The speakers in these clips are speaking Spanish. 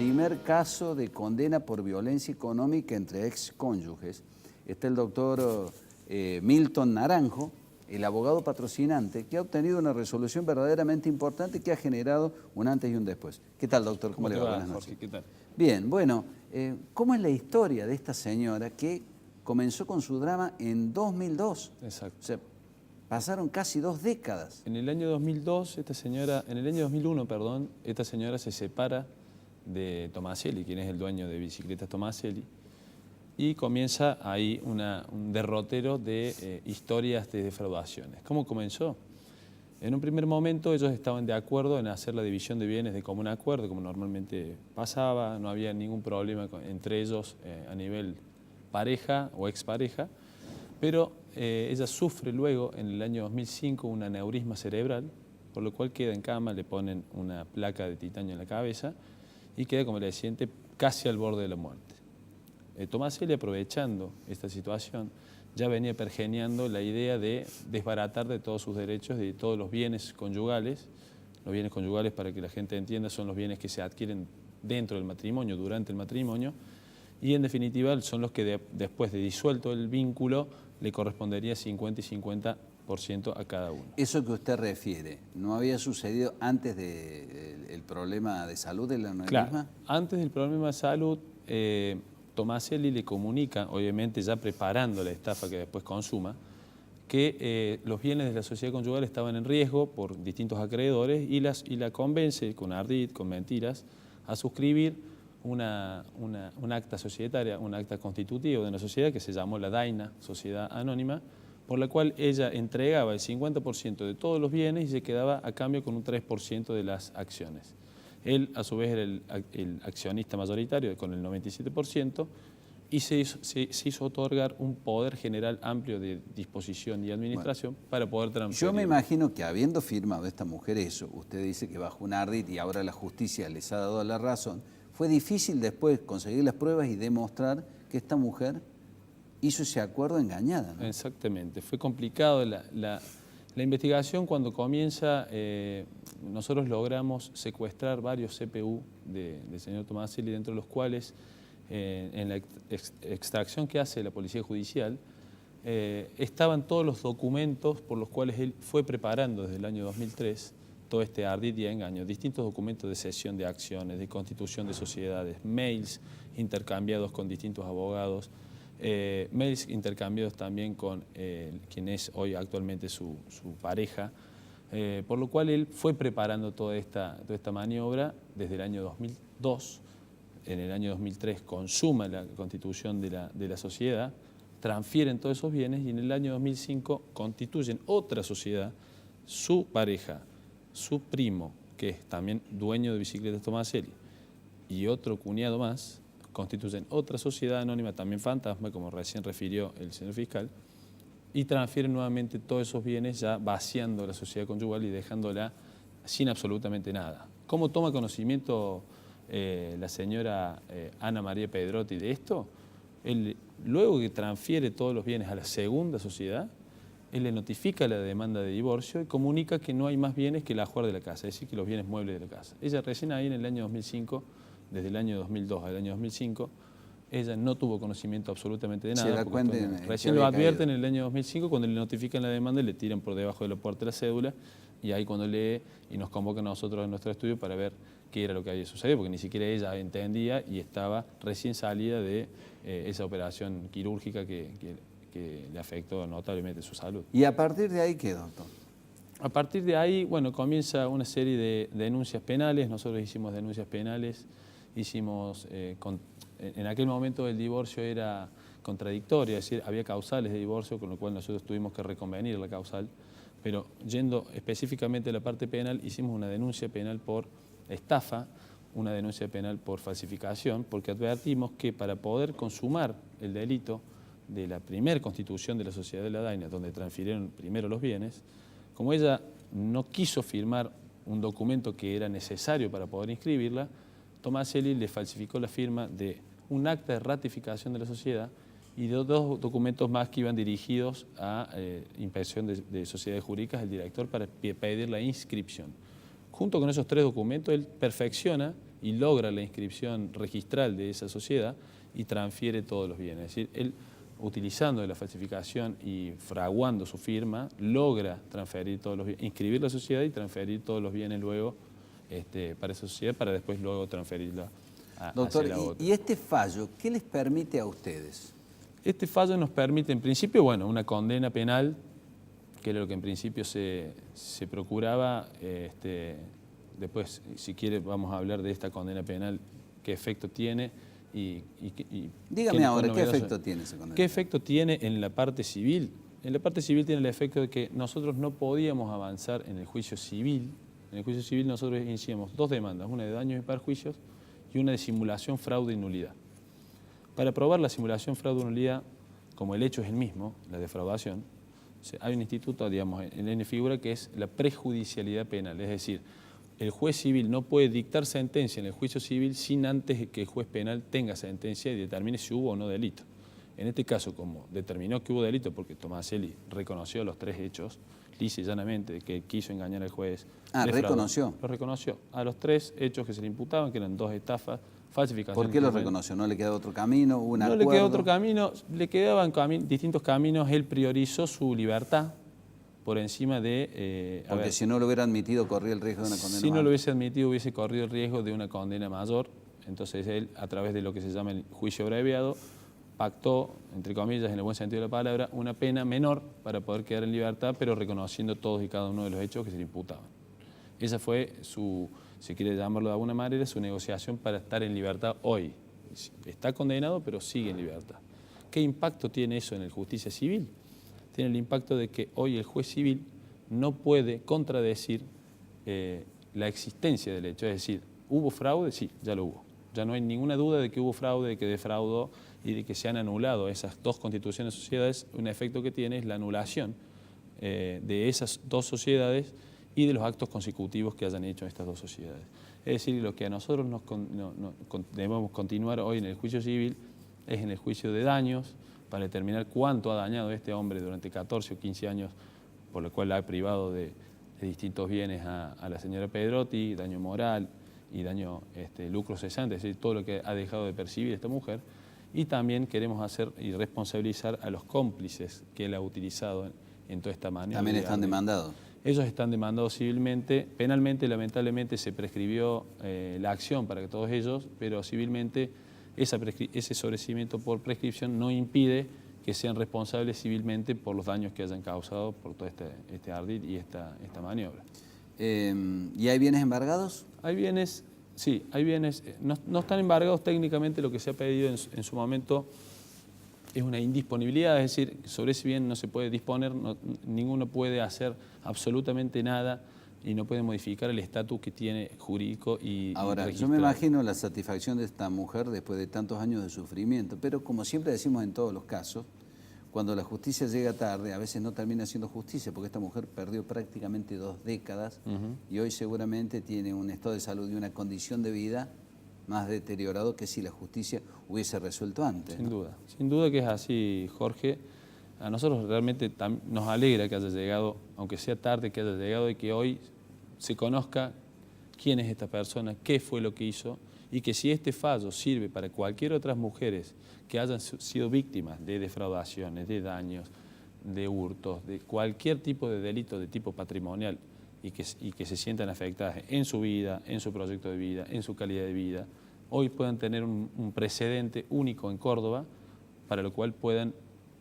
primer caso de condena por violencia económica entre ex cónyuges. Está el doctor Milton Naranjo, el abogado patrocinante, que ha obtenido una resolución verdaderamente importante que ha generado un antes y un después. ¿Qué tal, doctor? ¿Cómo le va? Buenas noches. Jorge, ¿qué tal? Bien, bueno, ¿cómo es la historia de esta señora que comenzó con su drama en 2002? Exacto. O sea, pasaron casi 2 décadas. En el año 2002, en el año 2001, perdón, esta señora se separa de Tomaselli, quien es el dueño de Bicicletas Tomaselli, y comienza ahí un derrotero de historias de defraudaciones. ¿Cómo comenzó? En un primer momento ellos estaban de acuerdo en hacer la división de bienes de común acuerdo, como normalmente pasaba, no había ningún problema entre ellos a nivel pareja o expareja, pero ella sufre luego, en el año 2005, un aneurisma cerebral, por lo cual queda en cama, le ponen una placa de titanio en la cabeza y queda convaleciente casi al borde de la muerte. Tomaselli, aprovechando esta situación, ya venía pergeñando la idea de desbaratar de todos sus derechos, de todos los bienes conyugales. Los bienes conyugales, para que la gente entienda, son los bienes que se adquieren dentro del matrimonio, durante el matrimonio, y en definitiva son los que después de disuelto el vínculo le correspondería 50 y 50% a cada uno. Eso que usted refiere, ¿no había sucedido antes del problema de salud del aneurisma? Claro, antes del problema de salud, Tomaselli le comunica, obviamente ya preparando la estafa que después consuma, que los bienes de la sociedad conyugal estaban en riesgo por distintos acreedores y la convence con ardid, con mentiras, a suscribir un acta societaria, un acta constitutiva de una sociedad que se llamó la DAINA, Sociedad Anónima, por la cual ella entregaba el 50% de todos los bienes y se quedaba a cambio con un 3% de las acciones. Él, a su vez, era el accionista mayoritario con el 97% y se hizo otorgar un poder general amplio de disposición y administración para poder transferir. Yo me imagino que habiendo firmado esta mujer eso, usted dice que bajo un ardid y ahora la justicia les ha dado la razón, fue difícil después conseguir las pruebas y demostrar que esta mujer hizo ese acuerdo engañada, ¿no? Exactamente, fue complicado la investigación. Cuando comienza, nosotros logramos secuestrar varios CPU del señor Tomaselli, dentro de los cuales, en la extracción que hace la Policía Judicial, estaban todos los documentos por los cuales él fue preparando desde el año 2003 todo este ardid y engaño, distintos documentos de cesión de acciones, de constitución de sociedades, mails intercambiados con distintos abogados, mails intercambiados también con quien es hoy actualmente su pareja, por lo cual él fue preparando toda esta maniobra desde el año 2002. En el año 2003 consuma la constitución de la sociedad, transfieren todos esos bienes y en el año 2005 constituyen otra sociedad, su pareja, su primo, que es también dueño de Bicicletas Tomaselli, y otro cuñado más, constituyen otra sociedad anónima, también fantasma, como recién refirió el señor fiscal, y transfieren nuevamente todos esos bienes, ya vaciando la sociedad conyugal y dejándola sin absolutamente nada. ¿Cómo toma conocimiento la señora Ana María Pedrotti de esto? Él, luego que transfiere todos los bienes a la segunda sociedad, él le notifica la demanda de divorcio y comunica que no hay más bienes que el ajuar de la casa, es decir, que los bienes muebles de la casa. Ella recién ahí en el año 2005, desde el año 2002 al año 2005, ella no tuvo conocimiento absolutamente de nada. Se da cuenta recién lo advierten en el año 2005, cuando le notifican la demanda, le tiran por debajo de la puerta la cédula y ahí cuando lee y nos convoca a nosotros en nuestro estudio para ver qué era lo que había sucedido, porque ni siquiera ella entendía y estaba recién salida de esa operación quirúrgica que le afectó notablemente su salud. ¿Y a partir de ahí qué, doctor? A partir de ahí, bueno, comienza una serie de denuncias penales. Nosotros hicimos denuncias penales, en aquel momento el divorcio era contradictorio, es decir, había causales de divorcio, con lo cual nosotros tuvimos que reconvenir la causal, pero yendo específicamente a la parte penal, hicimos una denuncia penal por estafa, una denuncia penal por falsificación, porque advertimos que para poder consumar el delito de la primera constitución de la sociedad de la DAINA, donde transfirieron primero los bienes, como ella no quiso firmar un documento que era necesario para poder inscribirla, Tomaselli le falsificó la firma de un acta de ratificación de la sociedad y de 2 documentos más que iban dirigidos a inspección de sociedades jurídicas del director para pedir la inscripción. Junto con esos 3 documentos, él perfecciona y logra la inscripción registral de esa sociedad y transfiere todos los bienes. Es decir, él, utilizando la falsificación y fraguando su firma, logra transferir todos los bienes, inscribir la sociedad y transferir todos los bienes luego para esa sociedad, para después luego transferirla Doctor, hacia la otra. ¿y este fallo qué les permite a ustedes? Este fallo nos permite, en principio, bueno, una condena penal, que era lo que en principio se procuraba. Después, si quiere, vamos a hablar de esta condena penal, qué efecto tiene Dígame ahora, ¿qué efecto tiene esa condena? ¿Qué efecto tiene en la parte civil? En la parte civil tiene el efecto de que nosotros no podíamos avanzar en el juicio civil. En el juicio civil nosotros iniciamos 2 demandas, una de daños y perjuicios y una de simulación, fraude y nulidad. Para probar la simulación, fraude y nulidad, como el hecho es el mismo, la defraudación, hay un instituto, digamos, en N figura, que es la prejudicialidad penal, es decir, el juez civil no puede dictar sentencia en el juicio civil sin antes que el juez penal tenga sentencia y determine si hubo o no delito. En este caso, como determinó que hubo delito, porque Tomaselli reconoció los 3 hechos, lisa y llanamente, de que quiso engañar al juez. ¿Reconoció? Lo reconoció. A los 3 hechos que se le imputaban, que eran 2 estafas, falsificación. ¿Por qué lo reconoció? ¿No le quedaba otro camino? ¿Hubo un acuerdo? No le quedó otro camino, le quedaban distintos caminos. Él priorizó su libertad por encima de... Porque si no lo hubiera admitido, corría el riesgo de una condena Si no mayor. lo hubiese admitido, hubiese corrido el riesgo de una condena mayor. Entonces él, a través de lo que se llama el juicio abreviado, pactó, entre comillas, en el buen sentido de la palabra, una pena menor para poder quedar en libertad, pero reconociendo todos y cada uno de los hechos que se le imputaban. Esa fue su, si quiere llamarlo de alguna manera, su negociación para estar en libertad hoy. Está condenado, pero sigue en libertad. ¿Qué impacto tiene eso en la justicia civil? Tiene el impacto de que hoy el juez civil no puede contradecir la existencia del hecho. Es decir, ¿hubo fraude? Sí, ya lo hubo. Ya no hay ninguna duda de que hubo fraude, de que defraudó y de que se han anulado esas 2 constituciones de sociedades. Un efecto que tiene es la anulación de esas 2 sociedades y de los actos consecutivos que hayan hecho estas 2 sociedades. Es decir, lo que a nosotros debemos continuar hoy en el juicio civil es en el juicio de daños, para determinar cuánto ha dañado este hombre durante 14 o 15 años, por lo cual ha privado de distintos bienes a la señora Pedrotti, daño moral y daño lucro cesante, es decir, todo lo que ha dejado de percibir esta mujer. Y también queremos hacer y responsabilizar a los cómplices que él ha utilizado en toda esta maniobra. ¿También están demandados? Ellos están demandados civilmente. Penalmente, lamentablemente, se prescribió la acción para que todos ellos, pero civilmente ese sobreseimiento por prescripción no impide que sean responsables civilmente por los daños que hayan causado por todo este ardid y esta maniobra. ¿Y hay bienes embargados? Hay bienes, sí, hay bienes, no están embargados técnicamente. Lo que se ha pedido en su momento es una indisponibilidad, es decir, sobre ese bien no se puede disponer, ninguno puede hacer absolutamente nada y no puede modificar el estatus que tiene jurídico y Ahora, yo registrado. me imagino la satisfacción de esta mujer después de tantos años de sufrimiento, pero como siempre decimos en todos los casos, cuando la justicia llega tarde, a veces no termina siendo justicia, porque esta mujer perdió prácticamente 2 décadas y hoy seguramente tiene un estado de salud y una condición de vida más deteriorado que si la justicia hubiese resuelto antes. Sin duda que es así, Jorge. A nosotros realmente nos alegra que haya llegado, aunque sea tarde, que haya llegado y que hoy se conozca quién es esta persona, qué fue lo que hizo, y que si este fallo sirve para cualquier otras mujeres que hayan sido víctimas de defraudaciones, de daños, de hurtos, de cualquier tipo de delito de tipo patrimonial y que se sientan afectadas en su vida, en su proyecto de vida, en su calidad de vida, hoy puedan tener un precedente único en Córdoba para lo cual puedan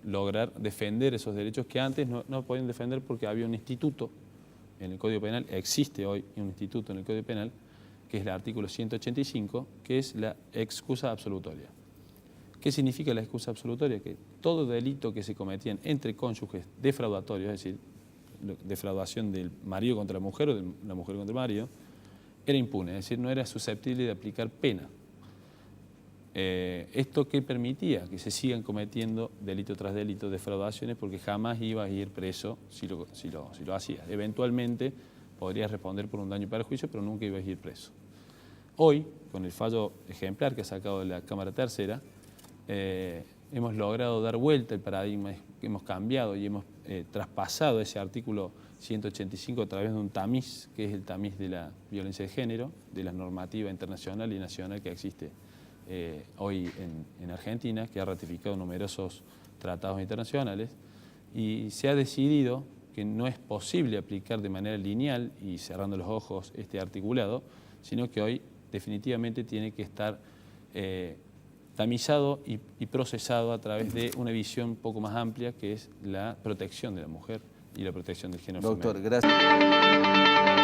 lograr defender esos derechos que antes no podían defender porque había un instituto en el Código Penal, existe hoy un instituto en el Código Penal, que es el artículo 185, que es la excusa absolutoria. ¿Qué significa la excusa absolutoria? Que todo delito que se cometían entre cónyuges defraudatorios, es decir, defraudación del marido contra la mujer o de la mujer contra el marido, era impune, es decir, no era susceptible de aplicar pena. ¿Esto qué permitía? Que se sigan cometiendo delito tras delito, defraudaciones, porque jamás ibas a ir preso si lo hacías. Eventualmente podrías responder por un daño y perjuicio, pero nunca ibas a ir preso. Hoy, con el fallo ejemplar que ha sacado la Cámara Tercera, hemos logrado dar vuelta el paradigma, hemos cambiado y hemos traspasado ese artículo 185 a través de un tamiz, que es el tamiz de la violencia de género, de la normativa internacional y nacional que existe hoy en Argentina, que ha ratificado numerosos tratados internacionales, y se ha decidido que no es posible aplicar de manera lineal y cerrando los ojos este articulado, sino que hoy definitivamente tiene que estar tamizado y procesado a través de una visión un poco más amplia, que es la protección de la mujer y la protección del género femenino. Doctor, gracias.